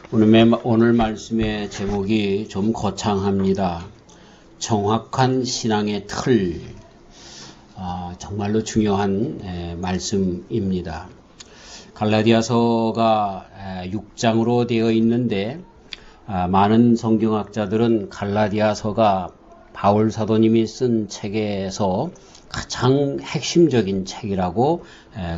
오늘 말씀의 제목이 좀 거창합니다. 정확한 신앙의 틀. 정말로 중요한 말씀입니다. 갈라디아서가 6장으로 되어 있는데 많은 성경학자들은 갈라디아서가 바울 사도님이 쓴 책에서 가장 핵심적인 책이라고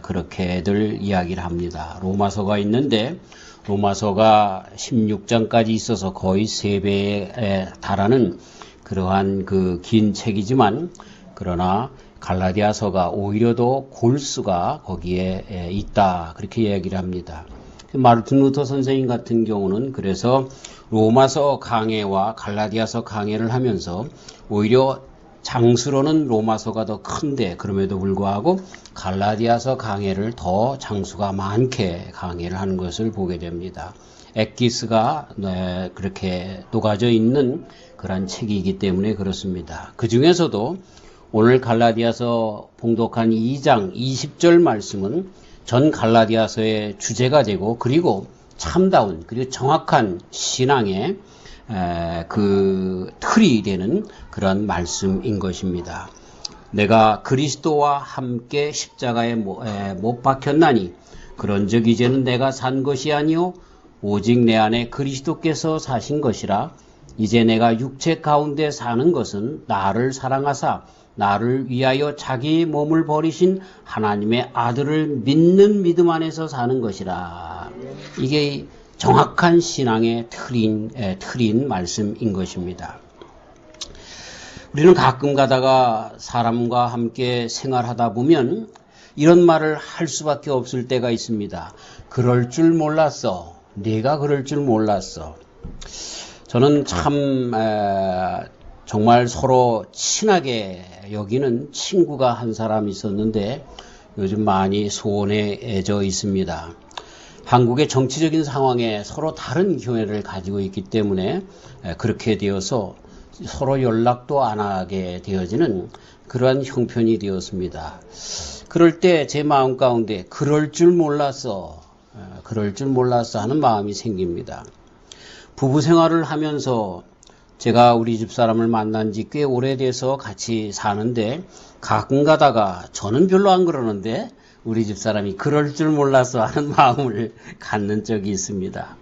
그렇게들 이야기를 합니다. 로마서가 있는데 로마서가 16장까지 있어서 거의 3배에 달하는 그러한 그 긴 책이지만 그러나 갈라디아서가 오히려 더 골수가 거기에 있다 그렇게 이야기를 합니다. 마르틴 루터 선생님 같은 경우는 그래서 로마서 강해와 갈라디아서 강해를 하면서 오히려 장수로는 로마서가 더 큰데 그럼에도 불구하고 갈라디아서 강해를 더 장수가 많게 강해를 하는 것을 보게 됩니다. 엑기스가 그렇게 녹아져 있는 그런 책이기 때문에 그렇습니다. 그 중에서도 오늘 갈라디아서 봉독한 2장 20절 말씀은 전 갈라디아서의 주제가 되고 그리고 참다운 그리고 정확한 신앙의 그 틀이 되는 그런 말씀인 것입니다. 내가 그리스도와 함께 십자가에 못 박혔나니 그런즉 이제는 내가 산 것이 아니요 오직 내 안에 그리스도께서 사신 것이라. 이제 내가 육체 가운데 사는 것은 나를 사랑하사 나를 위하여 자기 몸을 버리신 하나님의 아들을 믿는 믿음 안에서 사는 것이라. 이게 정확한 신앙의 틀인 말씀인 것입니다. 우리는 가끔 가다가 사람과 함께 생활하다 보면 이런 말을 할 수밖에 없을 때가 있습니다. 그럴 줄 몰랐어. 네가 그럴 줄 몰랐어. 저는 참 정말 서로 친하게 여기는 친구가 한 사람 있었는데 요즘 많이 소원해져 있습니다. 한국의 정치적인 상황에 서로 다른 견해를 가지고 있기 때문에 그렇게 되어서 서로 연락도 안 하게 되어지는 그러한 형편이 되었습니다. 그럴 때 제 마음 가운데 그럴 줄 몰랐어 하는 마음이 생깁니다. 부부 생활을 하면서 제가 우리 집사람을 만난 지 꽤 오래돼서 같이 사는데 가끔 가다가 저는 별로 안 그러는데 우리 집사람이 그럴 줄 몰랐어 하는 마음을 갖는 적이 있습니다.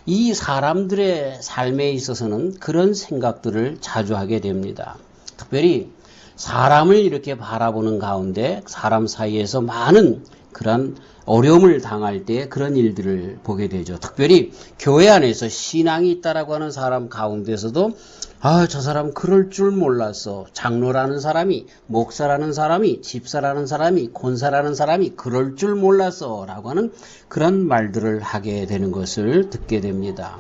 이 사람들의 삶에 있어서는 그런 생각들을 자주 하게 됩니다. 특별히 사람을 이렇게 바라보는 가운데 사람 사이에서 많은 그런 어려움을 당할 때 그런 일들을 보게 되죠. 특별히 교회 안에서 신앙이 있다라고 하는 사람 가운데서도 저 사람 그럴 줄 몰랐어. 장로라는 사람이, 목사라는 사람이, 집사라는 사람이, 권사라는 사람이 그럴 줄 몰랐어 라고 하는 그런 말들을 하게 되는 것을 듣게 됩니다.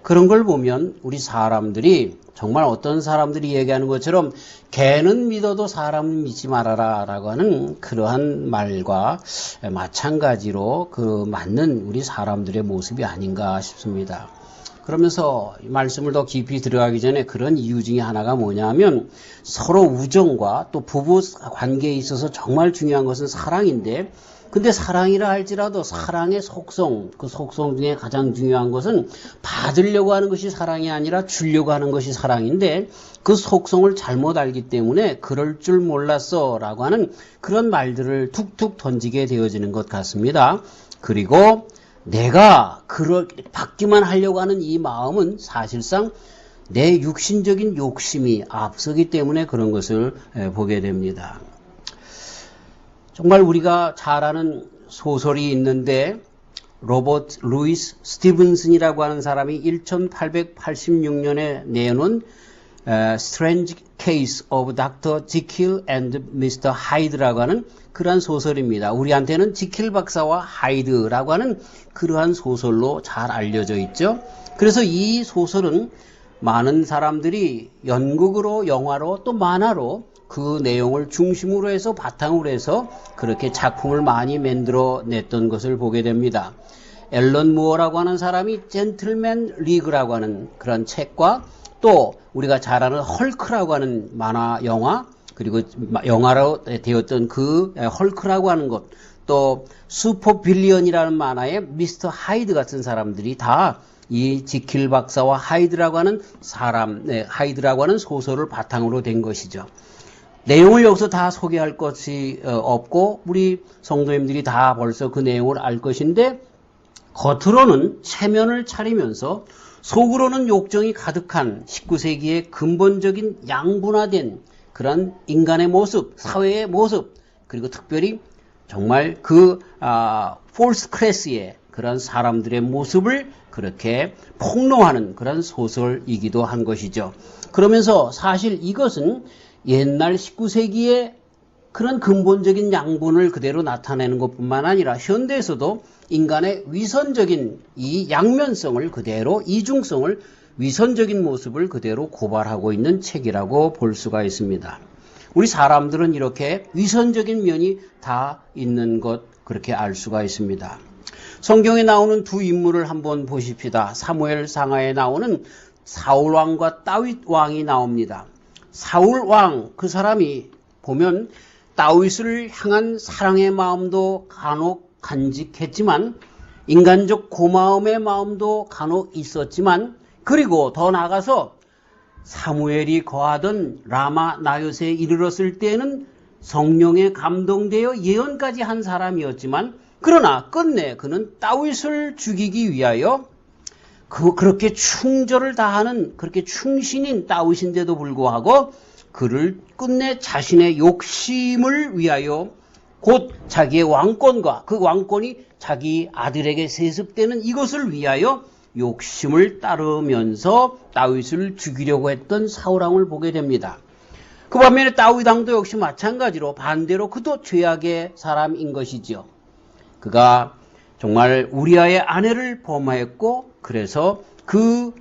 그런 걸 보면 우리 사람들이 정말 어떤 사람들이 얘기하는 것처럼 개는 믿어도 사람은 믿지 말아라 라고 하는 그러한 말과 마찬가지로 그 맞는 우리 사람들의 모습이 아닌가 싶습니다. 그러면서 말씀을 더 깊이 들어가기 전에 그런 이유 중에 하나가 뭐냐면 서로 우정과 또 부부 관계에 있어서 정말 중요한 것은 사랑인데 근데 사랑이라 할지라도 사랑의 속성, 그 속성 중에 가장 중요한 것은 받으려고 하는 것이 사랑이 아니라 주려고 하는 것이 사랑인데 그 속성을 잘못 알기 때문에 그럴 줄 몰랐어 라고 하는 그런 말들을 툭툭 던지게 되어지는 것 같습니다. 그리고 내가 받기만 하려고 하는 이 마음은 사실상 내 육신적인 욕심이 앞서기 때문에 그런 것을 보게 됩니다. 정말 우리가 잘 아는 소설이 있는데 로버트 루이스 스티븐슨이라고 하는 사람이 1886년에 내놓은 Strange Case of Dr. Jekyll and Mr. Hyde라고 하는 그러한 소설입니다. 우리한테는 지킬 박사와 하이드라고 하는 그러한 소설로 잘 알려져 있죠. 그래서 이 소설은 많은 사람들이 연극으로, 영화로 또 만화로 그 내용을 중심으로 해서 바탕으로 해서 그렇게 작품을 많이 만들어 냈던 것을 보게 됩니다. 앨런 무어라고 하는 사람이 젠틀맨 리그라고 하는 그런 책과 또 우리가 잘 아는 헐크라고 하는 만화 영화 그리고 영화로 되었던 그 헐크라고 하는 것 또 슈퍼빌리언이라는 만화의 미스터 하이드 같은 사람들이 다 이 지킬 박사와 하이드라고 하는 하이드라고 하는 소설을 바탕으로 된 것이죠. 내용을 여기서 다 소개할 것이 없고 우리 성도님들이 다 벌써 그 내용을 알 것인데, 겉으로는 체면을 차리면서 속으로는 욕정이 가득한 19세기의 근본적인 양분화된 그런 인간의 모습, 사회의 모습, 그리고 특별히 정말 그 폴스 클래스의 그런 사람들의 모습을 그렇게 폭로하는 그런 소설이기도 한 것이죠. 그러면서 사실 이것은 옛날 19세기의 그런 근본적인 양분을 그대로 나타내는 것뿐만 아니라 현대에서도 인간의 위선적인 이 양면성을 그대로, 이중성을, 위선적인 모습을 그대로 고발하고 있는 책이라고 볼 수가 있습니다. 우리 사람들은 이렇게 위선적인 면이 다 있는 것, 그렇게 알 수가 있습니다. 성경에 나오는 두 인물을 한번 보십시다. 사무엘 상하에 나오는 사울 왕과 다윗 왕이 나옵니다. 사울 왕, 그 사람이 보면 다윗을 향한 사랑의 마음도 간혹 간직했지만, 인간적 고마움의 마음도 간혹 있었지만, 그리고 더 나아가서 사무엘이 거하던 라마 나요스에 이르렀을 때에는 성령에 감동되어 예언까지 한 사람이었지만, 그러나 끝내 그는 다윗을 죽이기 위하여 그렇게 충절을 다하는 그렇게 충신인 다윗인데도 불구하고 그를 끝내 자신의 욕심을 위하여, 곧 자기의 왕권과 그 왕권이 자기 아들에게 세습되는 이것을 위하여 욕심을 따르면서 다윗을 죽이려고 했던 사울왕을 보게 됩니다. 그 반면에 다윗 왕도 역시 마찬가지로 반대로 그도 죄악의 사람인 것이지요. 그가 정말 우리아의 아내를 범하였고, 그래서 그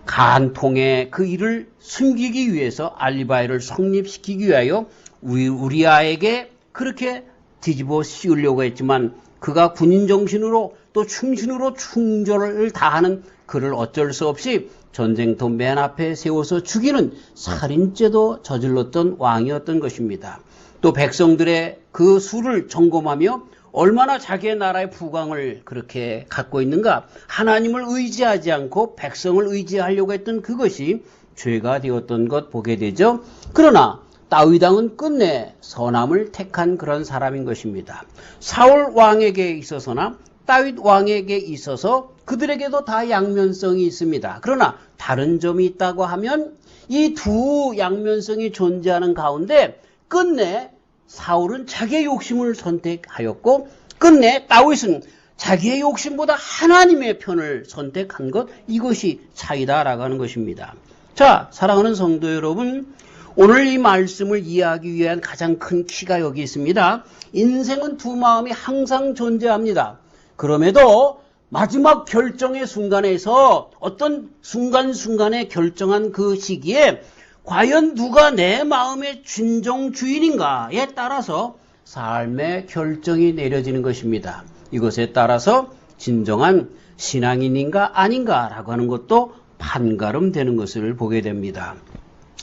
간통의 그 일을 숨기기 위해서 알리바이를 성립시키기 위하여 우리아에게 그렇게 뒤집어 씌우려고 했지만, 그가 군인 정신으로 또 충신으로 충절을 다하는 그를 어쩔 수 없이 전쟁터 맨 앞에 세워서 죽이는 살인죄도 저질렀던 왕이었던 것입니다. 또 백성들의 그 수를 점검하며 얼마나 자기의 나라의 부강을 그렇게 갖고 있는가, 하나님을 의지하지 않고 백성을 의지하려고 했던 그것이 죄가 되었던 것 보게 되죠. 그러나 다윗 왕은 끝내 선함을 택한 그런 사람인 것입니다. 사울 왕에게 있어서나 다윗 왕에게 있어서 그들에게도 다 양면성이 있습니다. 그러나 다른 점이 있다고 하면 이 두 양면성이 존재하는 가운데 끝내 사울은 자기의 욕심을 선택하였고, 끝내 다윗은 자기의 욕심보다 하나님의 편을 선택한 것, 이것이 차이다라고 하는 것입니다. 자, 사랑하는 성도 여러분, 오늘 이 말씀을 이해하기 위한 가장 큰 키가 여기 있습니다. 인생은 두 마음이 항상 존재합니다. 그럼에도 마지막 결정의 순간에서 어떤 순간순간에 결정한 그 시기에 과연 누가 내 마음의 진정 주인인가에 따라서 삶의 결정이 내려지는 것입니다. 이것에 따라서 진정한 신앙인인가 아닌가라고 하는 것도 판가름되는 것을 보게 됩니다.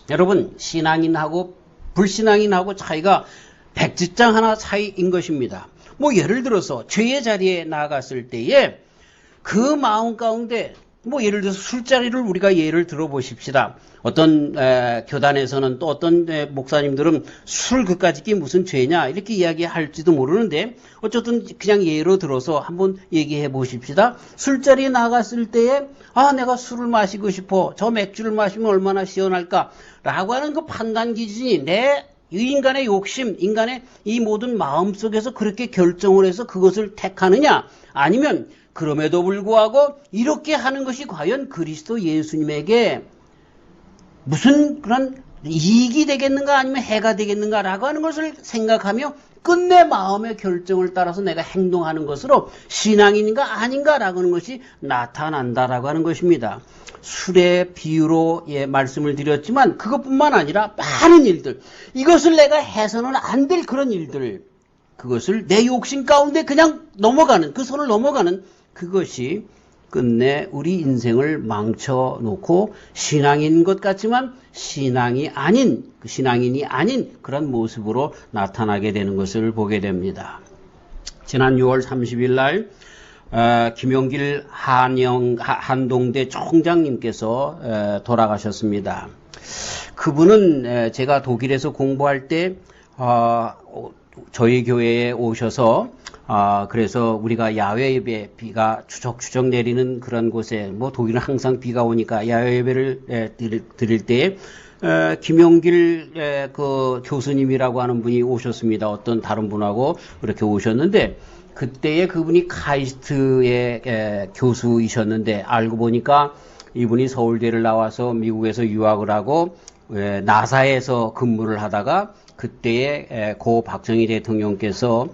여러분, 신앙인하고 불신앙인하고 차이가 백지장 하나 차이인 것입니다. 예를 들어서 죄의 자리에 나아갔을 때에 그 마음 가운데 예를 들어서 술자리를 우리가 예를 들어보십시다. 어떤 교단에서는 또 어떤 목사님들은 술 그까짓 게 무슨 죄냐 이렇게 이야기할지도 모르는데, 어쨌든 그냥 예로 들어서 한번 얘기해 보십시다. 술자리에 나갔을 때에 내가 술을 마시고 싶어, 저 맥주를 마시면 얼마나 시원할까 라고 하는 그 판단 기준이 이 인간의 욕심, 인간의 이 모든 마음 속에서 그렇게 결정을 해서 그것을 택하느냐, 아니면 그럼에도 불구하고 이렇게 하는 것이 과연 그리스도 예수님에게 무슨 그런 이익이 되겠는가 아니면 해가 되겠는가라고 하는 것을 생각하며 끝내 마음의 결정을 따라서 내가 행동하는 것으로 신앙인인가 아닌가라고 하는 것이 나타난다라고 하는 것입니다. 술의 비유로 말씀을 드렸지만 그것뿐만 아니라 많은 일들, 이것을 내가 해서는 안 될 그런 일들, 그것을 내 욕심 가운데 그냥 넘어가는, 그 손을 넘어가는 그것이 끝내 우리 인생을 망쳐놓고 신앙인 것 같지만 신앙인이 아닌 그런 모습으로 나타나게 되는 것을 보게 됩니다. 지난 6월 30일 날 김용길 한동대 총장님께서 돌아가셨습니다. 그분은 제가 독일에서 공부할 때 저희 교회에 오셔서 그래서 우리가 야외 예배, 비가 추적추적 내리는 그런 곳에, 독일은 항상 비가 오니까 야외 예배를 드릴 때 김용길 그 교수님이라고 하는 분이 오셨습니다. 어떤 다른 분하고 그렇게 오셨는데, 그때에 그분이 카이스트의 교수이셨는데, 알고 보니까 이분이 서울대를 나와서 미국에서 유학을 하고 나사에서 근무를 하다가 그때에 고 박정희 대통령께서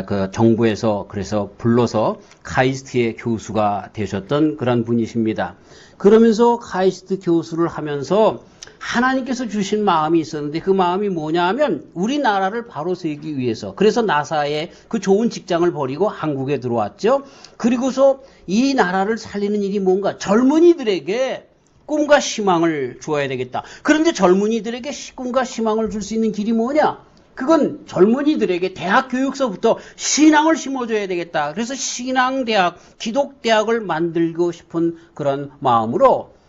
그 정부에서 그래서 불러서 카이스트의 교수가 되셨던 그런 분이십니다. 그러면서 카이스트 교수를 하면서 하나님께서 주신 마음이 있었는데, 그 마음이 뭐냐 하면 우리나라를 바로 세우기 위해서, 그래서 나사에 그 좋은 직장을 버리고 한국에 들어왔죠. 그리고서 이 나라를 살리는 일이 뭔가, 젊은이들에게 꿈과 희망을 주어야 되겠다. 그런데 젊은이들에게 꿈과 희망을 줄 수 있는 길이 뭐냐? 그건 젊은이들에게 대학 교육서부터 신앙을 심어줘야 되겠다. 그래서 신앙대학, 기독대학을 만들고 싶은 그런 마음으로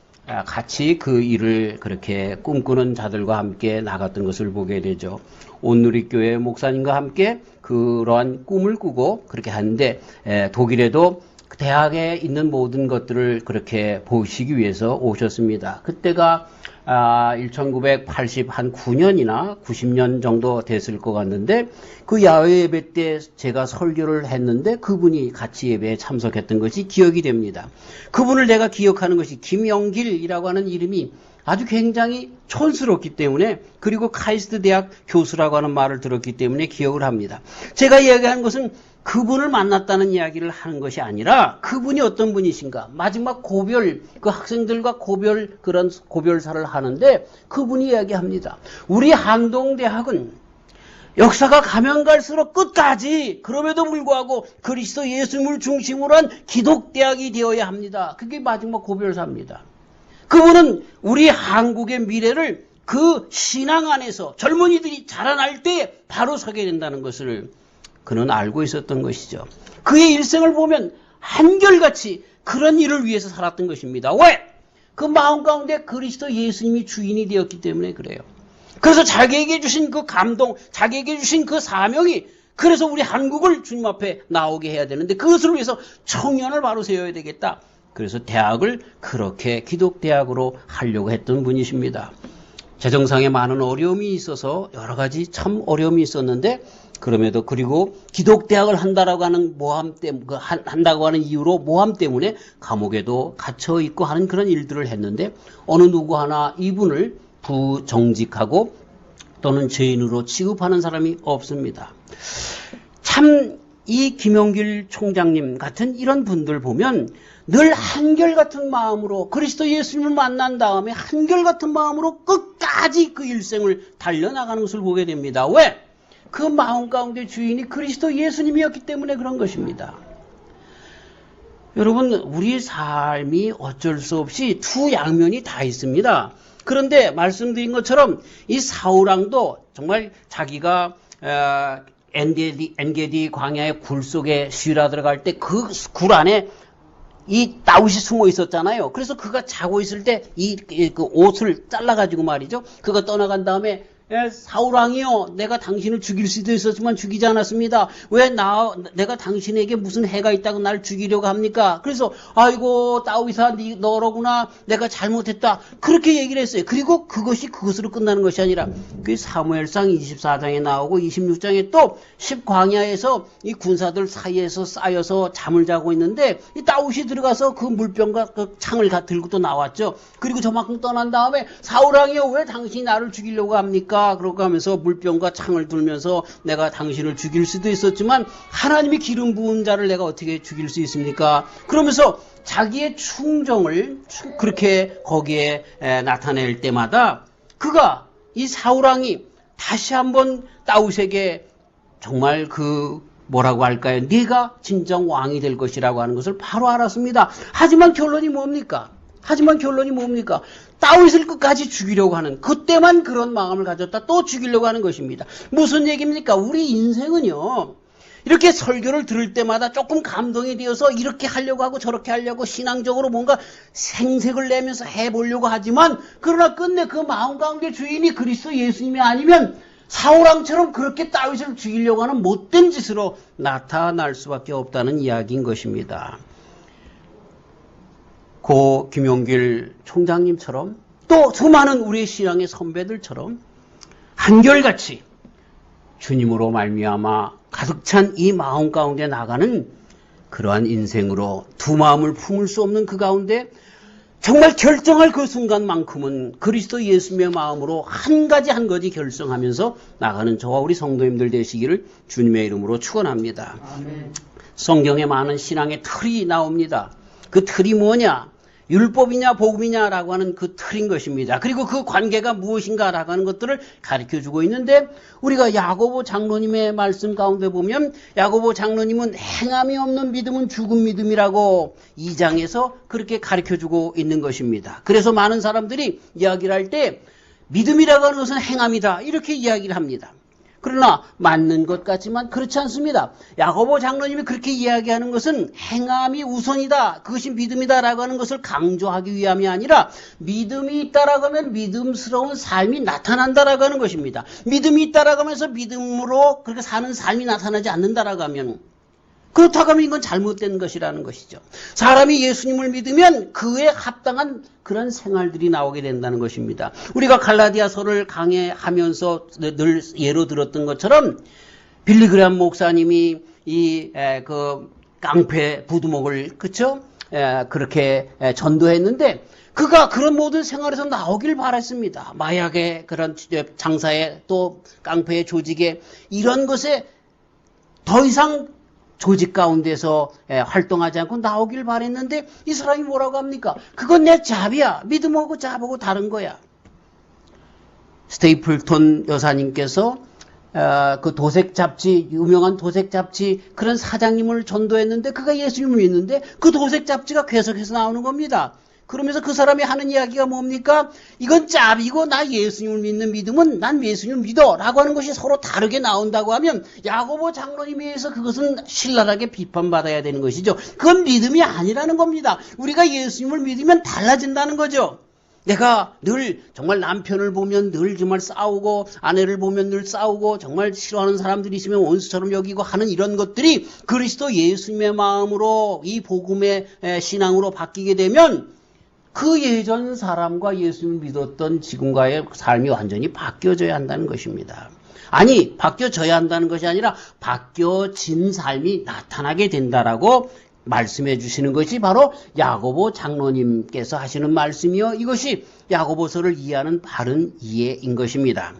같이 그 일을 그렇게 꿈꾸는 자들과 함께 나갔던 것을 보게 되죠. 온누리교회 목사님과 함께 그러한 꿈을 꾸고 그렇게 하는데, 독일에도 대학에 있는 모든 것들을 그렇게 보시기 위해서 오셨습니다. 그때가 1989년이나 90년 정도 됐을 것 같는데, 그 야외 예배 때 제가 설교를 했는데 그분이 같이 예배에 참석했던 것이 기억이 됩니다. 그분을 내가 기억하는 것이 김영길이라고 하는 이름이 아주 굉장히 촌스럽기 때문에, 그리고 카이스트 대학 교수라고 하는 말을 들었기 때문에 기억을 합니다. 제가 이야기하는 것은 그분을 만났다는 이야기를 하는 것이 아니라, 그분이 어떤 분이신가, 마지막 고별, 그 학생들과 그런 고별사를 하는데 그분이 이야기합니다. 우리 한동대학은 역사가 가면 갈수록 끝까지, 그럼에도 불구하고 그리스도 예수님을 중심으로 한 기독대학이 되어야 합니다. 그게 마지막 고별사입니다. 그분은 우리 한국의 미래를 그 신앙 안에서 젊은이들이 자라날 때 바로 서게 된다는 것을 그는 알고 있었던 것이죠. 그의 일생을 보면 한결같이 그런 일을 위해서 살았던 것입니다. 왜? 그 마음 가운데 그리스도 예수님이 주인이 되었기 때문에 그래요. 그래서 자기에게 주신 그 감동, 자기에게 주신 그 사명이, 그래서 우리 한국을 주님 앞에 나오게 해야 되는데, 그것을 위해서 청년을 바로 세워야 되겠다. 그래서 대학을 그렇게 기독대학으로 하려고 했던 분이십니다. 재정상에 많은 어려움이 있어서 여러 가지 참 어려움이 있었는데, 그럼에도, 그리고 기독대학을 한다고 하는 한다고 하는 이유로 모함 때문에 감옥에도 갇혀 있고 하는 그런 일들을 했는데, 어느 누구 하나 이분을 부정직하고 또는 죄인으로 취급하는 사람이 없습니다. 참 이 김용길 총장님 같은 이런 분들 보면 늘 한결같은 마음으로 그리스도 예수님을 만난 다음에 한결같은 마음으로 끝까지 그 일생을 달려나가는 것을 보게 됩니다. 왜? 그 마음 가운데 주인이 그리스도 예수님이었기 때문에 그런 것입니다. 여러분, 우리 삶이 어쩔 수 없이 두 양면이 다 있습니다. 그런데 말씀드린 것처럼 이 사울왕도 정말 자기가 엔게디 광야의 굴 속에 쉬라 들어갈 때 그 굴 안에 이 다윗이 숨어 있었잖아요. 그래서 그가 자고 있을 때 그 옷을 잘라가지고 말이죠. 그가 떠나간 다음에, 사울왕이요, 내가 당신을 죽일 수도 있었지만 죽이지 않았습니다. 왜 내가 당신에게 무슨 해가 있다고 날 죽이려고 합니까? 그래서 아이고 다윗아, 너로구나, 내가 잘못했다, 그렇게 얘기를 했어요. 그리고 그것으로 끝나는 것이 아니라 그 사무엘상 24장에 나오고 26장에 또 10광야에서 이 군사들 사이에서 쌓여서 잠을 자고 있는데, 이 다윗이 들어가서 그 물병과 그 창을 들고 또 나왔죠. 그리고 저만큼 떠난 다음에 사울왕이요, 왜 당신이 나를 죽이려고 합니까? 그러고 하면서 물병과 창을 들면서 내가 당신을 죽일 수도 있었지만 하나님이 기름 부은 자를 내가 어떻게 죽일 수 있습니까? 그러면서 자기의 충정을 그렇게 거기에 나타낼 때마다 그가, 이 사울왕이 다시 한번 다윗에게 정말 뭐라고 할까요? 네가 진정 왕이 될 것이라고 하는 것을 바로 알았습니다. 하지만 결론이 뭡니까? 다윗을 끝까지 죽이려고 하는, 그때만 그런 마음을 가졌다 또 죽이려고 하는 것입니다. 무슨 얘기입니까? 우리 인생은요, 이렇게 설교를 들을 때마다 조금 감동이 되어서 이렇게 하려고 하고 저렇게 하려고 신앙적으로 뭔가 생색을 내면서 해보려고 하지만 그러나 끝내 그 마음 가운데 주인이 그리스도 예수님이 아니면 사울왕처럼 그렇게 다윗을 죽이려고 하는 못된 짓으로 나타날 수밖에 없다는 이야기인 것입니다. 고 김용길 총장님처럼 또 수많은 우리 신앙의 선배들처럼 한결같이 주님으로 말미암아 가득 찬 이 마음 가운데 나가는 그러한 인생으로 두 마음을 품을 수 없는 그 가운데 정말 결정할 그 순간만큼은 그리스도 예수님의 마음으로 한 가지 결정하면서 나가는 저와 우리 성도님들 되시기를 주님의 이름으로 축원합니다. 아멘. 성경에 많은 신앙의 틀이 나옵니다. 그 틀이 뭐냐? 율법이냐 복음이냐라고 하는 그 틀인 것입니다. 그리고 그 관계가 무엇인가라고 하는 것들을 가르쳐주고 있는데 우리가 야고보 장로님의 말씀 가운데 보면 야고보 장로님은 행함이 없는 믿음은 죽은 믿음이라고 2장에서 그렇게 가르쳐주고 있는 것입니다. 그래서 많은 사람들이 이야기를 할 때 믿음이라고 하는 것은 행함이다 이렇게 이야기를 합니다. 그러나 맞는 것 같지만 그렇지 않습니다. 야고보 장로님이 그렇게 이야기하는 것은 행함이 우선이다. 그것이 믿음이다라고 하는 것을 강조하기 위함이 아니라 믿음이 있다라고 하면 믿음스러운 삶이 나타난다라고 하는 것입니다. 믿음이 있다라고 하면서 믿음으로 그렇게 사는 삶이 나타나지 않는다라고 하면 그렇다고 하면 이건 잘못된 것이라는 것이죠. 사람이 예수님을 믿으면 그에 합당한 그런 생활들이 나오게 된다는 것입니다. 우리가 갈라디아서를 강해하면서 늘 예로 들었던 것처럼 빌리그람 목사님이 그 깡패 부두목을 그렇게 전도했는데 그가 그런 모든 생활에서 나오길 바랐습니다. 마약의 그런 장사에 또 깡패의 조직에 이런 것에 더 이상 조직 가운데서 활동하지 않고 나오길 바랬는데 이 사람이 뭐라고 합니까? 그건 내 잡이야. 믿음하고 잡하고 다른 거야. 스테이플톤 여사님께서 그 도색 잡지, 유명한 도색 잡지 그런 사장님을 전도했는데 그가 예수님을 믿는데 그 도색 잡지가 계속해서 나오는 겁니다. 그러면서 그 사람이 하는 이야기가 뭡니까? 이건 짭이고 나 예수님을 믿는 믿음은 난 예수님을 믿어 라고 하는 것이 서로 다르게 나온다고 하면 야고보 장로님에 의해서 그것은 신랄하게 비판받아야 되는 것이죠. 그건 믿음이 아니라는 겁니다. 우리가 예수님을 믿으면 달라진다는 거죠. 내가 늘 정말 남편을 보면 늘 정말 싸우고 아내를 보면 늘 싸우고 정말 싫어하는 사람들이 있으면 원수처럼 여기고 하는 이런 것들이 그리스도 예수님의 마음으로 이 복음의 신앙으로 바뀌게 되면 그 예전 사람과 예수님을 믿었던 지금과의 삶이 완전히 바뀌어져야 한다는 것입니다. 아니, 바뀌어져야 한다는 것이 아니라 바뀌어진 삶이 나타나게 된다라고 말씀해 주시는 것이 바로 야고보 장로님께서 하시는 말씀이요. 이것이 야고보서를 이해하는 바른 이해인 것입니다.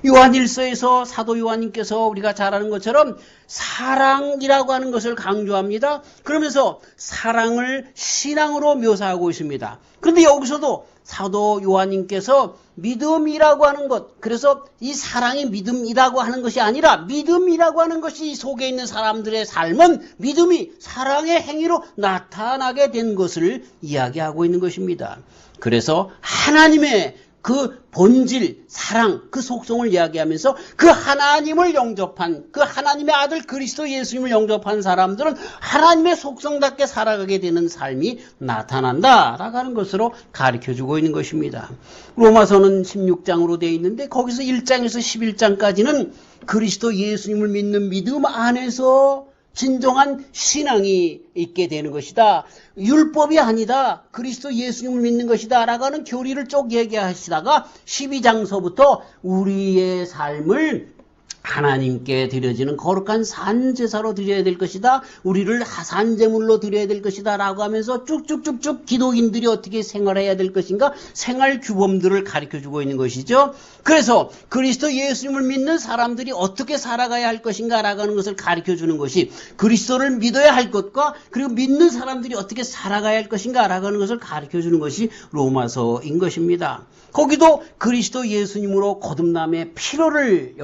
요한일서에서 사도 요한님께서 우리가 잘 아는 것처럼 사랑이라고 하는 것을 강조합니다. 그러면서 사랑을 신앙으로 묘사하고 있습니다. 그런데 여기서도 사도 요한님께서 믿음이라고 하는 것, 그래서 이 사랑이 믿음이라고 하는 것이 아니라 믿음이라고 하는 것이 속에 있는 사람들의 삶은 믿음이 사랑의 행위로 나타나게 된 것을 이야기하고 있는 것입니다. 그래서 하나님의 그 본질, 사랑, 그 속성을 이야기하면서 그 하나님을 영접한, 그 하나님의 아들 그리스도 예수님을 영접한 사람들은 하나님의 속성답게 살아가게 되는 삶이 나타난다라고 하는 것으로 가르쳐주고 있는 것입니다. 로마서는 16장으로 되어 있는데 거기서 1장에서 11장까지는 그리스도 예수님을 믿는 믿음 안에서 진정한 신앙이 있게 되는 것이다. 율법이 아니다. 그리스도 예수님을 믿는 것이다. 라고 하는 교리를 쭉 얘기하시다가 12장서부터 우리의 삶을 하나님께 드려지는 거룩한 산제사로 드려야 될 것이다. 우리를 산제물로 드려야 될 것이다. 라고 하면서 쭉쭉쭉쭉 기독인들이 어떻게 생활해야 될 것인가 생활 규범들을 가르쳐주고 있는 것이죠. 그래서 그리스도 예수님을 믿는 사람들이 어떻게 살아가야 할 것인가 라고 하는 것을 가르쳐주는 것이 거리스도를 믿어야 할 것과 그리고 믿는 사람들이 어떻게 살아가야 할 것인가 라고 하는 것을 가르쳐주는 것이 로마서인 것입니다. 거기도 그리스도 예수님으로 거듭남의 필요를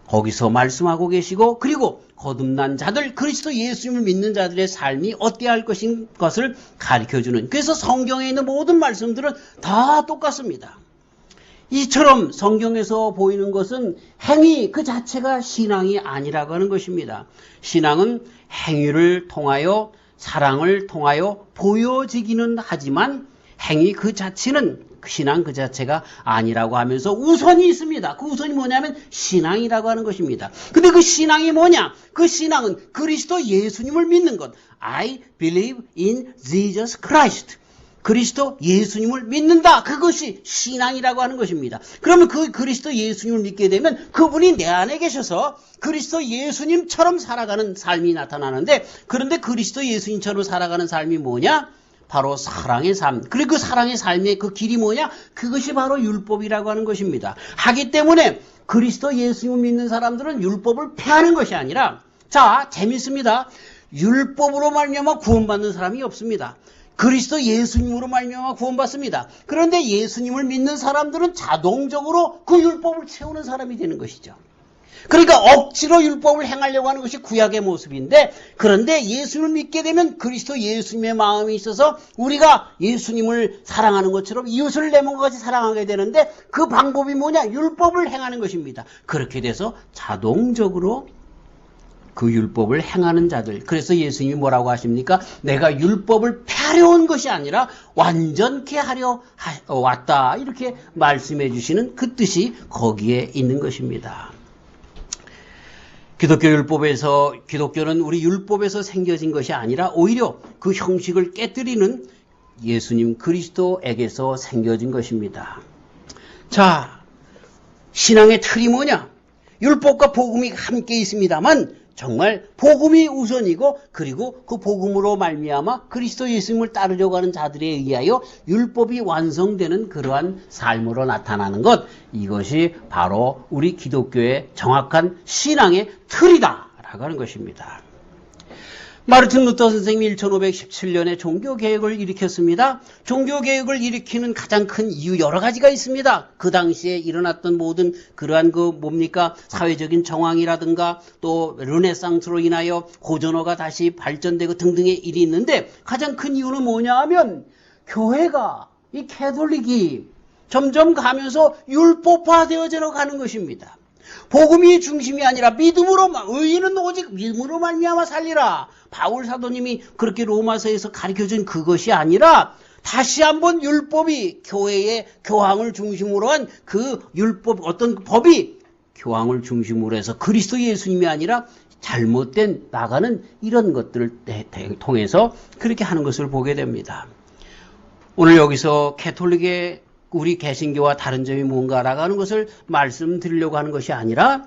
거기서 말씀하고 계시고 그리고 거듭난 자들 그리스도 예수님을 믿는 자들의 삶이 어때야 할 것인 것을 가르쳐주는 그래서 성경에 있는 모든 말씀들은 다 똑같습니다. 이처럼 성경에서 보이는 것은 행위 그 자체가 신앙이 아니라고 하는 것입니다. 신앙은 행위를 통하여 사랑을 통하여 보여지기는 하지만 행위 그 자체는 신앙 그 자체가 아니라고 하면서 우선이 있습니다. 그 우선이 뭐냐면 신앙이라고 하는 것입니다. 근데 그 신앙이 뭐냐? 그 신앙은 그리스도 예수님을 믿는 것. I believe in Jesus Christ. 그리스도 예수님을 믿는다. 그것이 신앙이라고 하는 것입니다. 그러면 그 그리스도 예수님을 믿게 되면 그분이 내 안에 계셔서 그리스도 예수님처럼 살아가는 삶이 나타나는데, 그런데 그리스도 예수님처럼 살아가는 삶이 뭐냐? 바로 사랑의 삶. 그리고 그 사랑의 삶의 그 길이 뭐냐? 그것이 바로 율법이라고 하는 것입니다. 하기 때문에 그리스도 예수님을 믿는 사람들은 율법을 폐하는 것이 아니라, 자, 재밌습니다. 율법으로 말미암아 구원받는 사람이 없습니다. 그리스도 예수님으로 말미암아 구원받습니다. 그런데 예수님을 믿는 사람들은 자동적으로 그 율법을 채우는 사람이 되는 것이죠. 그러니까 억지로 율법을 행하려고 하는 것이 구약의 모습인데, 그런데 예수님을 믿게 되면 그리스도 예수님의 마음이 있어서 우리가 예수님을 사랑하는 것처럼 이웃을 내 몸과 같이 사랑하게 되는데, 그 방법이 뭐냐? 율법을 행하는 것입니다. 그렇게 돼서 자동적으로 그 율법을 행하는 자들. 그래서 예수님이 뭐라고 하십니까? 내가 율법을 폐하려 온 것이 아니라 완전케 하려 왔다. 이렇게 말씀해 주시는 그 뜻이 거기에 있는 것입니다. 기독교 율법에서, 기독교는 우리 율법에서 생겨진 것이 아니라 오히려 그 형식을 깨뜨리는 예수님 그리스도에게서 생겨진 것입니다. 자, 신앙의 틀이 뭐냐? 율법과 복음이 함께 있습니다만 정말 복음이 우선이고, 그리고 그 복음으로 말미암아 그리스도 예수님을 따르려고 하는 자들에 의하여 율법이 완성되는 그러한 삶으로 나타나는 것, 이것이 바로 우리 기독교의 정확한 신앙의 틀이다라고 하는 것입니다. 마르틴 루터 선생님이 1517년에 종교개혁을 일으켰습니다. 종교개혁을 일으키는 가장 큰 이유 여러 가지가 있습니다. 그 당시에 일어났던 모든 그러한 사회적인 정황이라든가 또 르네상스로 인하여 고전어가 다시 발전되고 등등의 일이 있는데, 가장 큰 이유는 뭐냐 하면 교회가, 이 캐톨릭이 점점 가면서 율법화되어져 가는 것입니다. 복음이 중심이 아니라 믿음으로, 의인은 오직 믿음으로 말미암아 살리라. 바울 사도님이 그렇게 로마서에서 가르쳐준 그것이 아니라 다시 한번 율법이 교회의 교황을 중심으로 한 그 율법, 어떤 법이 교황을 중심으로 해서 그리스도 예수님이 아니라 잘못된 나가는 이런 것들을 통해서 그렇게 하는 것을 보게 됩니다. 오늘 여기서 캐톨릭의 우리 개신교와 다른 점이 뭔가라고 하는 것을 말씀드리려고 하는 것이 아니라,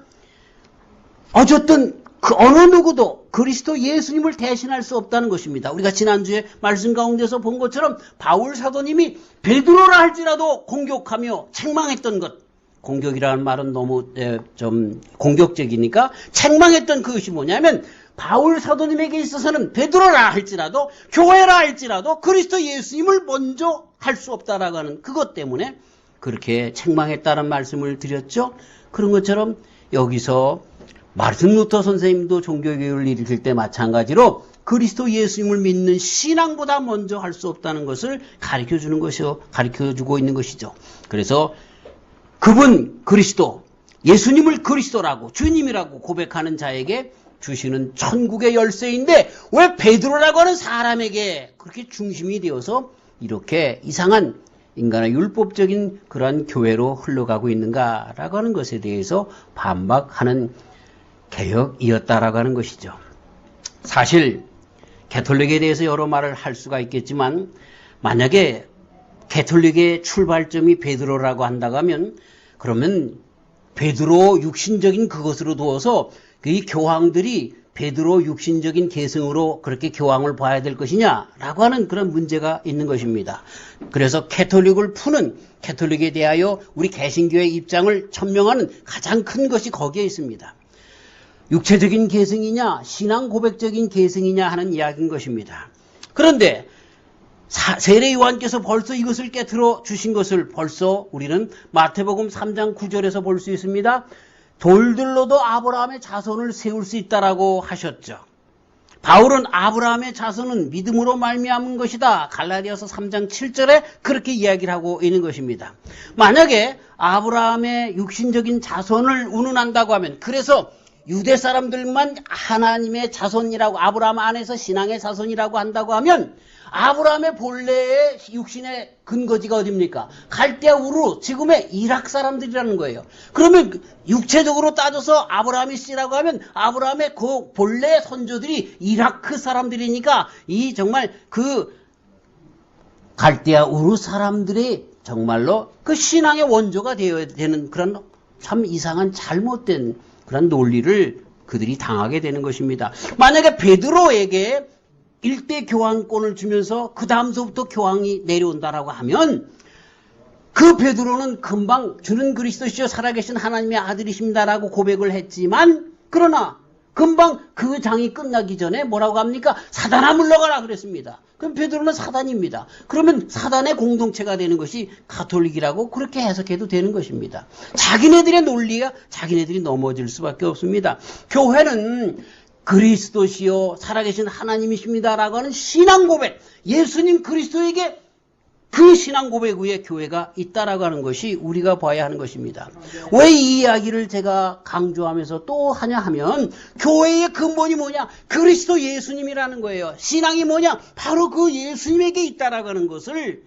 어쨌든 그 어느 누구도 그리스도 예수님을 대신할 수 없다는 것입니다. 우리가 지난주에 말씀 가운데서 본 것처럼 바울 사도님이 베드로라 할지라도 공격하며 책망했던 것, 공격이라는 말은 너무 좀 공격적이니까 책망했던 그것이 뭐냐면, 바울 사도님에게 있어서는 베드로라 할지라도 교회라 할지라도 그리스도 예수님을 먼저 할 수 없다라고 하는 그것 때문에 그렇게 책망했다는 말씀을 드렸죠. 그런 것처럼 여기서 마르틴 루터 선생님도 종교개혁을 일으킬 때 마찬가지로 그리스도 예수님을 믿는 신앙보다 먼저 할 수 없다는 것을 가르쳐주고 있는 것이죠. 그래서 그분 그리스도, 예수님을 그리스도라고 주님이라고 고백하는 자에게 주시는 천국의 열쇠인데, 왜 베드로라고 하는 사람에게 그렇게 중심이 되어서 이렇게 이상한 인간의 율법적인 그런 교회로 흘러가고 있는가라고 하는 것에 대해서 반박하는 개혁이었다라고 하는 것이죠. 사실 개톨릭에 대해서 여러 말을 할 수가 있겠지만, 만약에 개톨릭의 출발점이 베드로라고 한다고 하면, 그러면 베드로 육신적인 그것으로 두어서 이 교황들이 베드로 육신적인 계승으로 그렇게 교황을 봐야 될 것이냐라고 하는 그런 문제가 있는 것입니다. 그래서 캐톨릭을 푸는, 캐톨릭에 대하여 우리 개신교의 입장을 천명하는 가장 큰 것이 거기에 있습니다. 육체적인 계승이냐 신앙 고백적인 계승이냐 하는 이야기인 것입니다. 그런데 세례 요한께서 벌써 이것을 깨트려 주신 것을 벌써 우리는 마태복음 3장 9절에서 볼 수 있습니다. 돌들로도 아브라함의 자손을 세울 수 있다라고 하셨죠. 바울은 아브라함의 자손은 믿음으로 말미암은 것이다. 갈라디아서 3장 7절에 그렇게 이야기를 하고 있는 것입니다. 만약에 아브라함의 육신적인 자손을 운운한다고 하면, 그래서 유대 사람들만 하나님의 자손이라고, 아브라함 안에서 신앙의 자손이라고 한다고 하면, 아브라함의 본래의 육신의 근거지가 어딥니까? 갈대아 우르, 지금의 이락 사람들이라는 거예요. 그러면 육체적으로 따져서 아브라함의 씨라고 하면 아브라함의 그 본래 선조들이 이라크 사람들이니까, 이 정말 그 갈대아 우르 사람들이 정말로 그 신앙의 원조가 되어야 되는 그런 참 이상한 잘못된 그런 논리를 그들이 당하게 되는 것입니다. 만약에 베드로에게 일대 교황권을 주면서 그 다음서부터 교황이 내려온다라고 하면, 그 베드로는 금방 주는 그리스도시요 살아계신 하나님의 아들이십니다라고 고백을 했지만, 그러나 금방 그 장이 끝나기 전에 뭐라고 합니까? 사단아 물러가라 그랬습니다. 그럼 베드로는 사단입니다. 그러면 사단의 공동체가 되는 것이 가톨릭이라고 그렇게 해석해도 되는 것입니다. 자기네들의 논리가 자기네들이 넘어질 수밖에 없습니다. 교회는 그리스도시요 살아계신 하나님이십니다라고 하는 신앙 고백, 예수님 그리스도에게 그 신앙 고백 위에 교회가 있다라고 하는 것이 우리가 봐야 하는 것입니다. 왜 이 이야기를 제가 강조하면서 또 하냐 하면, 교회의 근본이 뭐냐? 그리스도 예수님이라는 거예요. 신앙이 뭐냐? 바로 그 예수님에게 있다라고 하는 것을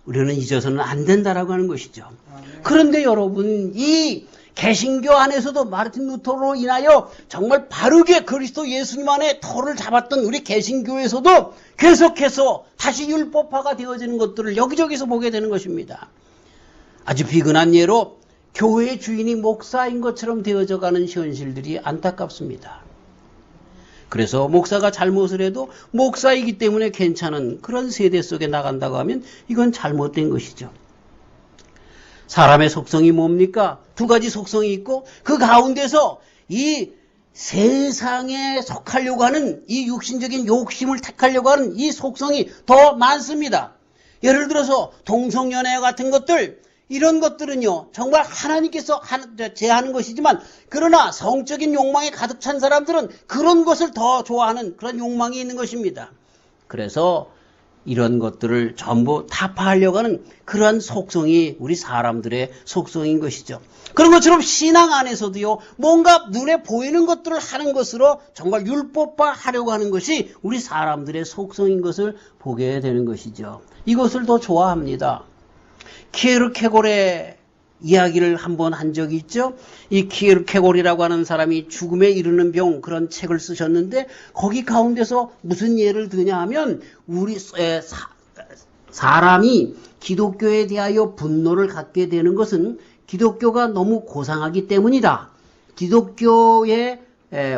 우리는 잊어서는 안 된다라고 하는 것이죠. 그런데 여러분, 이 개신교 안에서도 마르틴 루터로 인하여 정말 바르게 그리스도 예수님 안에 터를 잡았던 우리 개신교에서도 계속해서 다시 율법화가 되어지는 것들을 여기저기서 보게 되는 것입니다. 아주 비근한 예로 교회의 주인이 목사인 것처럼 되어져 가는 현실들이 안타깝습니다. 그래서 목사가 잘못을 해도 목사이기 때문에 괜찮은 그런 세대 속에 나간다고 하면 이건 잘못된 것이죠. 사람의 속성이 뭡니까? 두 가지 속성이 있고, 그 가운데서 이 세상에 속하려고 하는 이 육신적인 욕심을 택하려고 하는 이 속성이 더 많습니다. 예를 들어서 동성연애 같은 것들, 이런 것들은요 정말 하나님께서 제하는 것이지만, 그러나 성적인 욕망에 가득 찬 사람들은 그런 것을 더 좋아하는 그런 욕망이 있는 것입니다. 그래서 이런 것들을 전부 타파하려고 하는 그러한 속성이 우리 사람들의 속성인 것이죠. 그런 것처럼 신앙 안에서도요, 뭔가 눈에 보이는 것들을 하는 것으로 정말 율법화하려고 하는 것이 우리 사람들의 속성인 것을 보게 되는 것이죠. 이것을 더 좋아합니다. 키에르케고르의 이야기를 한번 한 적이 있죠. 이 키에르케고르라고 하는 사람이 죽음에 이르는 병, 그런 책을 쓰셨는데, 거기 가운데서 무슨 예를 드냐 하면, 우리 사람이 기독교에 대하여 분노를 갖게 되는 것은 기독교가 너무 고상하기 때문이다. 기독교의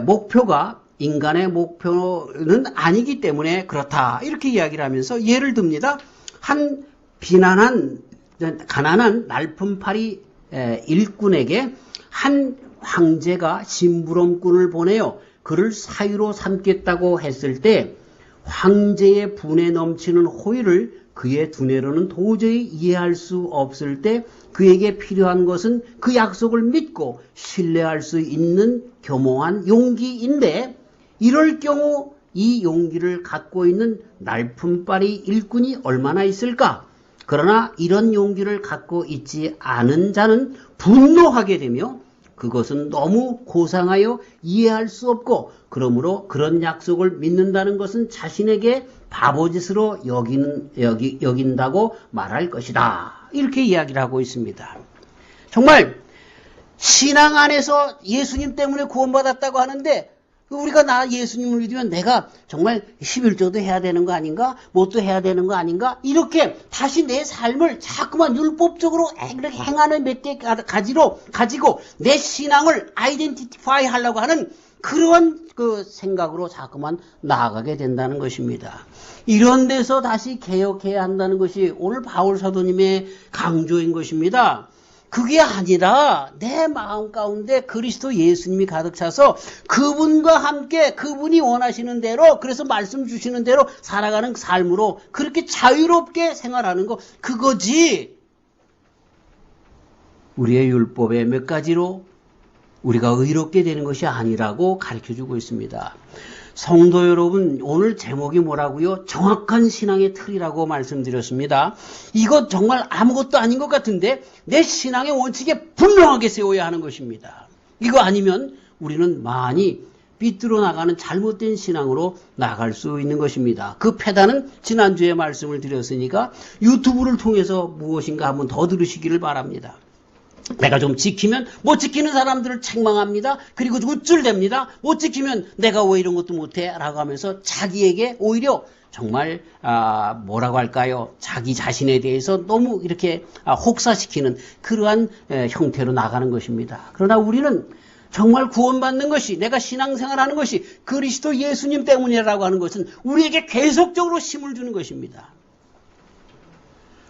목표가 인간의 목표는 아니기 때문에 그렇다. 이렇게 이야기를 하면서 예를 듭니다. 한 가난한 날품팔이 일꾼에게 한 황제가 심부름꾼을 보내요. 그를 사위로 삼겠다고 했을 때, 황제의 분에 넘치는 호의를 그의 두뇌로는 도저히 이해할 수 없을 때, 그에게 필요한 것은 그 약속을 믿고 신뢰할 수 있는 교묘한 용기인데, 이럴 경우 이 용기를 갖고 있는 날품팔이 일꾼이 얼마나 있을까? 그러나 이런 용기를 갖고 있지 않은 자는 분노하게 되며, 그것은 너무 고상하여 이해할 수 없고, 그러므로 그런 약속을 믿는다는 것은 자신에게 바보짓으로 여긴다고 말할 것이다. 이렇게 이야기를 하고 있습니다. 정말 신앙 안에서 예수님 때문에 구원받았다고 하는데, 우리가 나 예수님을 믿으면 내가 정말 11조도 해야 되는 거 아닌가? 뭣도 해야 되는 거 아닌가? 이렇게 다시 내 삶을 자꾸만 율법적으로 이렇게 행하는 몇 개 가지고 내 신앙을 아이덴티파이 하려고 하는 그런 그 생각으로 자꾸만 나아가게 된다는 것입니다. 이런 데서 다시 개혁해야 한다는 것이 오늘 바울 사도님의 강조인 것입니다. 그게 아니라 내 마음 가운데 그리스도 예수님이 가득 차서 그분과 함께 그분이 원하시는 대로, 그래서 말씀 주시는 대로 살아가는 삶으로 그렇게 자유롭게 생활하는 거, 그거지 우리의 율법의 몇 가지로 우리가 의롭게 되는 것이 아니라고 가르쳐주고 있습니다. 성도 여러분, 오늘 제목이 뭐라고요? 정확한 신앙의 틀이라고 말씀드렸습니다. 이것 정말 아무것도 아닌 것 같은데 내 신앙의 원칙에 분명하게 세워야 하는 것입니다. 이거 아니면 우리는 많이 삐뚤어 나가는 잘못된 신앙으로 나갈 수 있는 것입니다. 그 패단은 지난주에 말씀을 드렸으니까 유튜브를 통해서 무엇인가 한번 더 들으시기를 바랍니다. 내가 좀 지키면 못 지키는 사람들을 책망합니다. 그리고 우쭐댑니다. 못 지키면 내가 왜 이런 것도 못해? 라고 하면서 자기에게 오히려 정말 뭐라고 할까요? 자기 자신에 대해서 너무 이렇게 혹사시키는 그러한 형태로 나가는 것입니다. 그러나 우리는 정말 구원받는 것이, 내가 신앙생활하는 것이 그리스도 예수님 때문이라고 하는 것은 우리에게 계속적으로 힘을 주는 것입니다.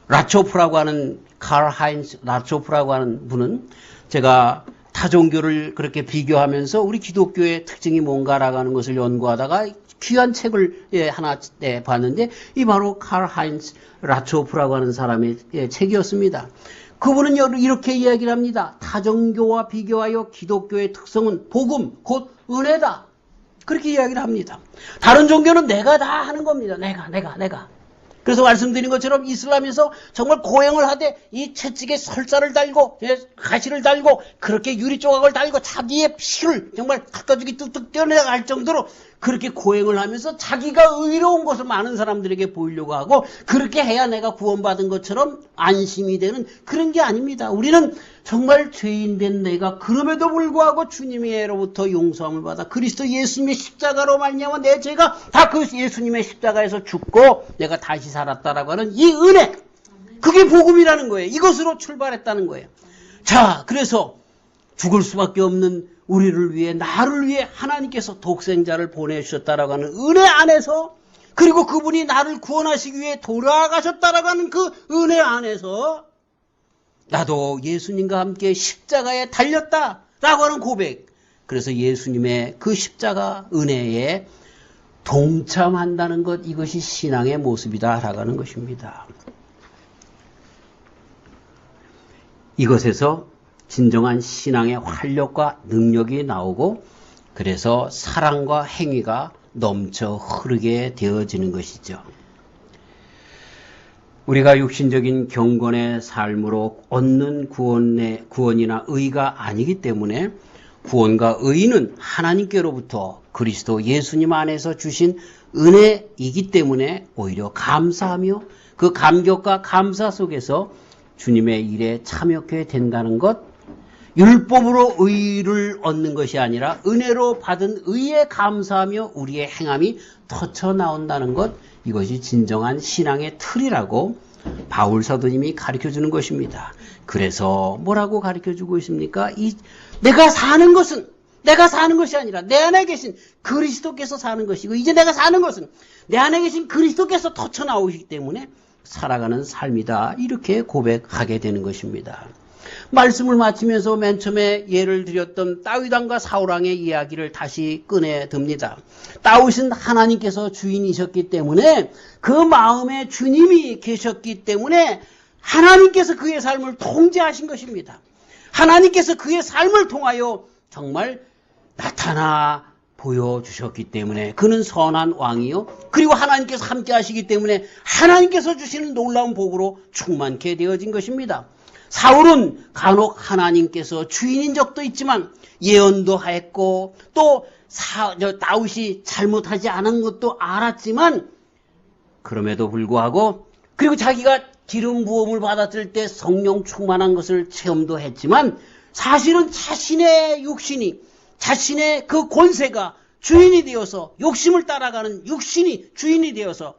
라초프라고 하는 칼 하인츠 라초프라고 하는 분은 제가 타종교를 그렇게 비교하면서 우리 기독교의 특징이 뭔가라고 하는 것을 연구하다가 귀한 책을 하나 봤는데 이 바로 칼 하인츠 라초프라고 하는 사람의 책이었습니다. 그분은 이렇게 이야기를 합니다. 타종교와 비교하여 기독교의 특성은 복음, 곧 은혜다. 그렇게 이야기를 합니다. 다른 종교는 내가 다 하는 겁니다. 내가. 그래서 말씀드린 것처럼 이슬람에서 정말 고행을 하되 이 채찍에 설자를 달고 가시를 달고 그렇게 유리 조각을 달고 자기의 피를 정말 가까죽이 뚝뚝 떼어내갈 정도로 그렇게 고행을 하면서 자기가 의로운 것을 많은 사람들에게 보이려고 하고 그렇게 해야 내가 구원받은 것처럼 안심이 되는 그런 게 아닙니다. 우리는 정말 죄인된 내가 그럼에도 불구하고 주님의로부터 용서함을 받아 그리스도 예수님의 십자가로 말미암아 내 죄가 다 그 예수님의 십자가에서 죽고 내가 다시 살았다라고 하는 이 은혜, 그게 복음이라는 거예요. 이것으로 출발했다는 거예요. 자, 그래서 죽을 수밖에 없는 우리를 위해, 나를 위해 하나님께서 독생자를 보내주셨다라고 하는 은혜 안에서, 그리고 그분이 나를 구원하시기 위해 돌아가셨다라고 하는 그 은혜 안에서 나도 예수님과 함께 십자가에 달렸다라고 하는 고백. 그래서 예수님의 그 십자가 은혜에 동참한다는 것, 이것이 신앙의 모습이다라고 하는 것입니다. 이것에서 진정한 신앙의 활력과 능력이 나오고 그래서 사랑과 행위가 넘쳐 흐르게 되어지는 것이죠. 우리가 육신적인 경건의 삶으로 얻는 구원이나 의가 아니기 때문에 구원과 의는 하나님께로부터 그리스도 예수님 안에서 주신 은혜이기 때문에 오히려 감사하며 그 감격과 감사 속에서 주님의 일에 참여하게 된다는 것, 율법으로 의를 얻는 것이 아니라 은혜로 받은 의에 감사하며 우리의 행함이 터쳐 나온다는 것, 이것이 진정한 신앙의 틀이라고 바울 사도님이 가르쳐주는 것입니다. 그래서 뭐라고 가르쳐주고 있습니까? 내가 사는 것은 내가 사는 것이 아니라 내 안에 계신 그리스도께서 사는 것이고, 이제 내가 사는 것은 내 안에 계신 그리스도께서 터쳐 나오시기 때문에 살아가는 삶이다, 이렇게 고백하게 되는 것입니다. 말씀을 마치면서 맨 처음에 예를 드렸던 다윗왕과 사울왕의 이야기를 다시 꺼내 듭니다. 다윗은 하나님께서 주인이셨기 때문에, 그 마음에 주님이 계셨기 때문에 하나님께서 그의 삶을 통제하신 것입니다. 하나님께서 그의 삶을 통하여 정말 나타나 보여주셨기 때문에 그는 선한 왕이요, 그리고 하나님께서 함께 하시기 때문에 하나님께서 주시는 놀라운 복으로 충만케 되어진 것입니다. 사울은 간혹 하나님께서 주인인 적도 있지만 예언도 했고 또 다윗이 잘못하지 않은 것도 알았지만, 그럼에도 불구하고, 그리고 자기가 기름 부음을 받았을 때 성령 충만한 것을 체험도 했지만, 사실은 자신의 육신이, 자신의 그 권세가 주인이 되어서, 욕심을 따라가는 육신이 주인이 되어서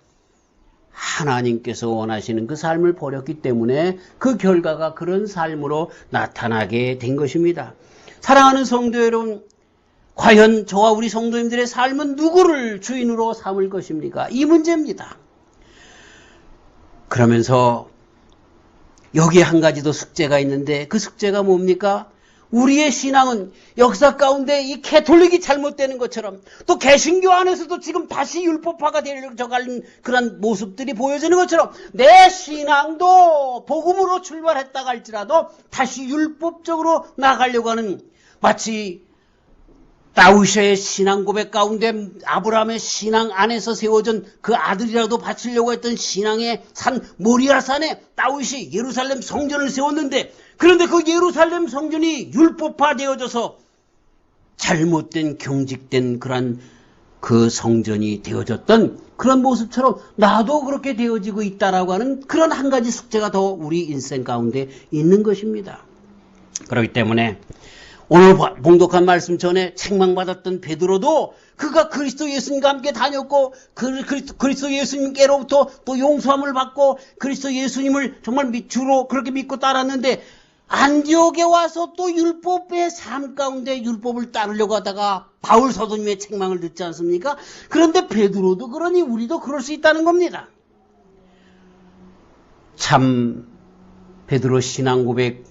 하나님께서 원하시는 그 삶을 버렸기 때문에 그 결과가 그런 삶으로 나타나게 된 것입니다. 사랑하는 성도 여러분, 과연 저와 우리 성도님들의 삶은 누구를 주인으로 삼을 것입니까? 이 문제입니다. 그러면서 여기에 한 가지 더 숙제가 있는데, 그 숙제가 뭡니까? 우리의 신앙은 역사 가운데 이 캐톨릭이 잘못되는 것처럼, 또 개신교 안에서도 지금 다시 율법화가 되어가는 그런 모습들이 보여지는 것처럼, 내 신앙도 복음으로 출발했다가 할지라도 다시 율법적으로 나가려고 하는, 마치 다윗의 신앙 고백 가운데 아브라함의 신앙 안에서 세워진 그 아들이라도 바치려고 했던 신앙의 산 모리아산에 다윗이 예루살렘 성전을 세웠는데, 그런데 그 예루살렘 성전이 율법화되어져서 잘못된 경직된 그런 그 성전이 되어졌던 그런 모습처럼 나도 그렇게 되어지고 있다라고 하는 그런 한 가지 숙제가 더 우리 인생 가운데 있는 것입니다. 그렇기 때문에 오늘 봉독한 말씀 전에 책망받았던 베드로도 그가 그리스도 예수님과 함께 다녔고 그리스도 예수님께로부터 또 용서함을 받고 그리스도 예수님을 정말 주로 그렇게 믿고 따랐는데, 안디옥에 와서 또 율법의 삶 가운데 율법을 따르려고 하다가 바울 사도님의 책망을 듣지 않습니까? 그런데 베드로도 그러니 우리도 그럴 수 있다는 겁니다. 참 베드로 신앙 고백,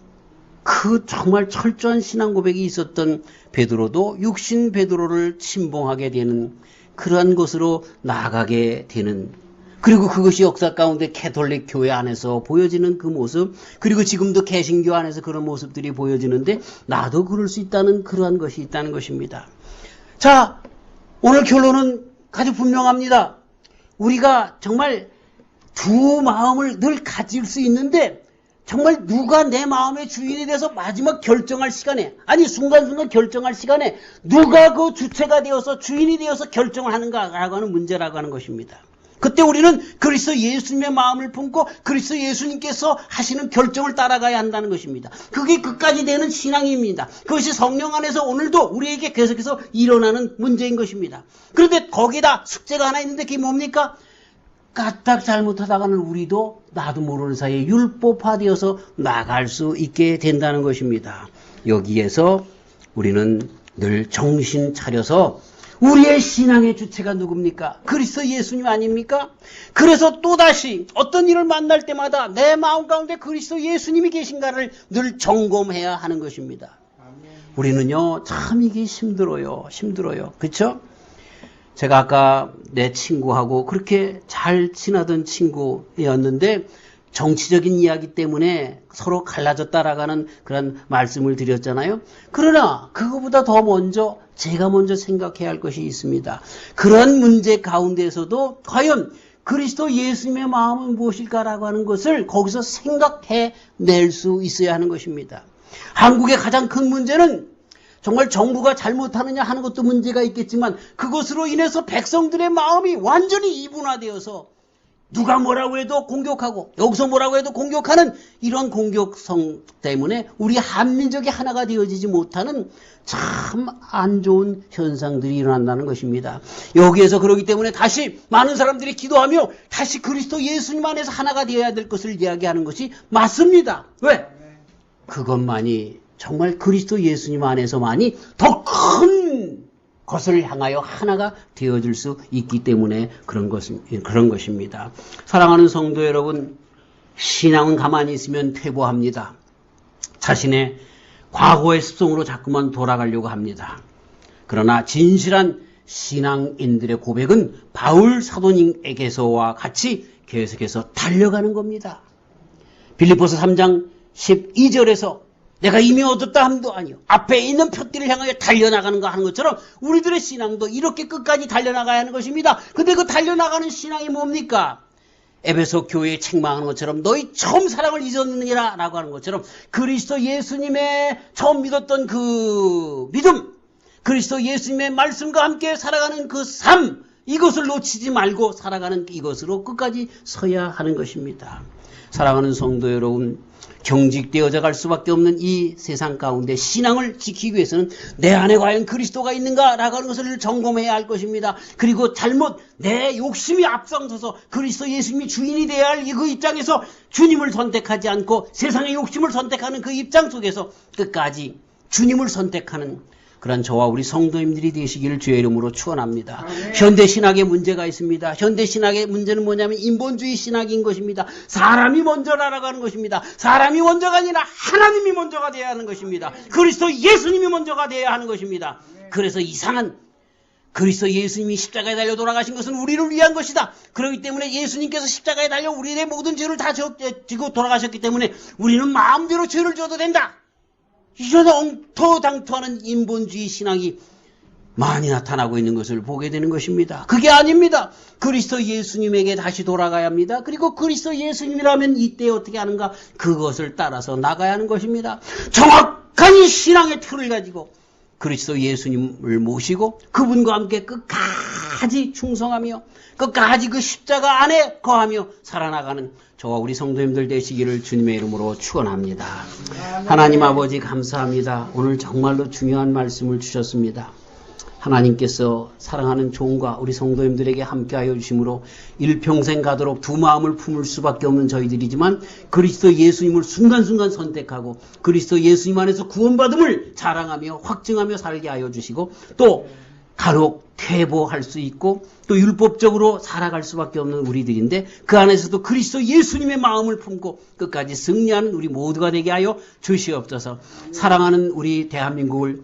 그 정말 철저한 신앙 고백이 있었던 베드로도 육신 베드로를 침봉하게 되는 그러한 것으로 나아가게 되는, 그리고 그것이 역사 가운데 캐톨릭 교회 안에서 보여지는 그 모습, 그리고 지금도 개신교 안에서 그런 모습들이 보여지는데 나도 그럴 수 있다는 그러한 것이 있다는 것입니다. 자, 오늘 결론은 아주 분명합니다. 우리가 정말 두 마음을 늘 가질 수 있는데, 정말 누가 내 마음의 주인이 돼서 마지막 결정할 시간에, 아니 순간순간 결정할 시간에 누가 그 주체가 되어서 주인이 되어서 결정을 하는가라고 하는 문제라고 하는 것입니다. 그때 우리는 그리스도 예수님의 마음을 품고 그리스도 예수님께서 하시는 결정을 따라가야 한다는 것입니다. 그게 끝까지 되는 신앙입니다. 그것이 성령 안에서 오늘도 우리에게 계속해서 일어나는 문제인 것입니다. 그런데 거기다 숙제가 하나 있는데 그게 뭡니까? 까딱 잘못하다가는 우리도 나도 모르는 사이에 율법화되어서 나갈 수 있게 된다는 것입니다. 여기에서 우리는 늘 정신 차려서 우리의 신앙의 주체가 누굽니까? 그리스도 예수님 아닙니까? 그래서 또다시 어떤 일을 만날 때마다 내 마음 가운데 그리스도 예수님이 계신가를 늘 점검해야 하는 것입니다. 우리는요, 참 이게 힘들어요. 그렇죠? 제가 아까 내 친구하고 그렇게 잘 친하던 친구였는데 정치적인 이야기 때문에 서로 갈라졌다라는 그런 말씀을 드렸잖아요. 그러나 그거보다 더 먼저 제가 먼저 생각해야 할 것이 있습니다. 그런 문제 가운데서도 과연 그리스도 예수님의 마음은 무엇일까라고 하는 것을 거기서 생각해낼 수 있어야 하는 것입니다. 한국의 가장 큰 문제는 정말 정부가 잘못하느냐 하는 것도 문제가 있겠지만 그것으로 인해서 백성들의 마음이 완전히 이분화되어서 누가 뭐라고 해도 공격하고 여기서 뭐라고 해도 공격하는 이런 공격성 때문에 우리 한민족이 하나가 되어지지 못하는 참 안 좋은 현상들이 일어난다는 것입니다. 여기에서 그러기 때문에 다시 많은 사람들이 기도하며 다시 그리스도 예수님 안에서 하나가 되어야 될 것을 이야기하는 것이 맞습니다. 왜? 그것만이 정말 그리스도 예수님 안에서만이 더 큰 것을 향하여 하나가 되어줄 수 있기 때문에 그런 것입니다. 사랑하는 성도 여러분, 신앙은 가만히 있으면 퇴보합니다. 자신의 과거의 습성으로 자꾸만 돌아가려고 합니다. 그러나 진실한 신앙인들의 고백은 바울 사도님에게서와 같이 계속해서 달려가는 겁니다. 빌립보서 3장 12절에서 내가 이미 얻었다 함도 아니요 앞에 있는 표띠를 향하여 달려나가는가 하는 것처럼 우리들의 신앙도 이렇게 끝까지 달려나가야 하는 것입니다. 근데 그 달려나가는 신앙이 뭡니까? 에베소 교회에 책망하는 것처럼 너희 처음 사랑을 잊었느니라 라고 하는 것처럼 그리스도 예수님의 처음 믿었던 그 믿음, 그리스도 예수님의 말씀과 함께 살아가는 그 삶, 이것을 놓치지 말고 살아가는 이것으로 끝까지 서야 하는 것입니다. 사랑하는 성도 여러분, 경직되어져 갈 수밖에 없는 이 세상 가운데 신앙을 지키기 위해서는 내 안에 과연 그리스도가 있는가라고 하는 것을 점검해야 할 것입니다. 그리고 잘못 내 욕심이 앞장서서 그리스도 예수님이 주인이 되어야 할 그 입장에서 주님을 선택하지 않고 세상의 욕심을 선택하는 그 입장 속에서 끝까지 주님을 선택하는 그런 저와 우리 성도님들이 되시기를 주의 이름으로 축원합니다. 현대 신학에 문제가 있습니다. 현대 신학의 문제는 뭐냐면 인본주의 신학인 것입니다. 사람이 먼저 날아가는 것입니다. 사람이 먼저가 아니라 하나님이 먼저가 되어야 하는 것입니다. 그리스도 예수님이 먼저가 되어야 하는 것입니다. 그래서 이상한 그리스도 예수님이 십자가에 달려 돌아가신 것은 우리를 위한 것이다. 그렇기 때문에 예수님께서 십자가에 달려 우리의 모든 죄를 다 지고 돌아가셨기 때문에 우리는 마음대로 죄를 져도 된다. 이런 엉터당토하는 인본주의 신학이 많이 나타나고 있는 것을 보게 되는 것입니다. 그게 아닙니다. 그리스도 예수님에게 다시 돌아가야 합니다. 그리고 그리스도 예수님이라면 이때 어떻게 하는가? 그것을 따라서 나가야 하는 것입니다. 정확한 신앙의 틀을 가지고 그리스도 예수님을 모시고 그분과 함께 끝까지 충성하며 끝까지 그 십자가 안에 거하며 살아나가는 저와 우리 성도님들 되시기를 주님의 이름으로 축원합니다. 하나님 아버지 감사합니다. 오늘 정말로 중요한 말씀을 주셨습니다. 하나님께서 사랑하는 종과 우리 성도님들에게 함께하여 주심으로 일평생 가도록 두 마음을 품을 수밖에 없는 저희들이지만 그리스도 예수님을 순간순간 선택하고 그리스도 예수님 안에서 구원받음을 자랑하며 확증하며 살게 하여 주시고 또 간혹 퇴보할 수 있고 또 율법적으로 살아갈 수밖에 없는 우리들인데 그 안에서도 그리스도 예수님의 마음을 품고 끝까지 승리하는 우리 모두가 되게 하여 주시옵소서. 사랑하는 우리 대한민국을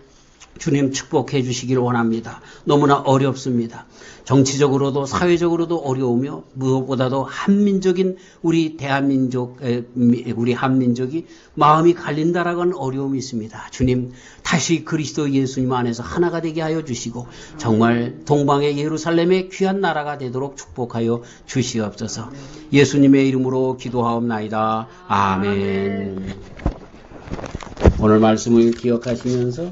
주님 축복해 주시기를 원합니다. 너무나 어렵습니다. 정치적으로도 사회적으로도 어려우며 무엇보다도 한민족인 우리 대한민족, 우리 한민족이 마음이 갈린다라고 하는 어려움이 있습니다. 주님 다시 그리스도 예수님 안에서 하나가 되게 하여 주시고 정말 동방의 예루살렘의 귀한 나라가 되도록 축복하여 주시옵소서. 예수님의 이름으로 기도하옵나이다. 아멘. 오늘 말씀을 기억하시면서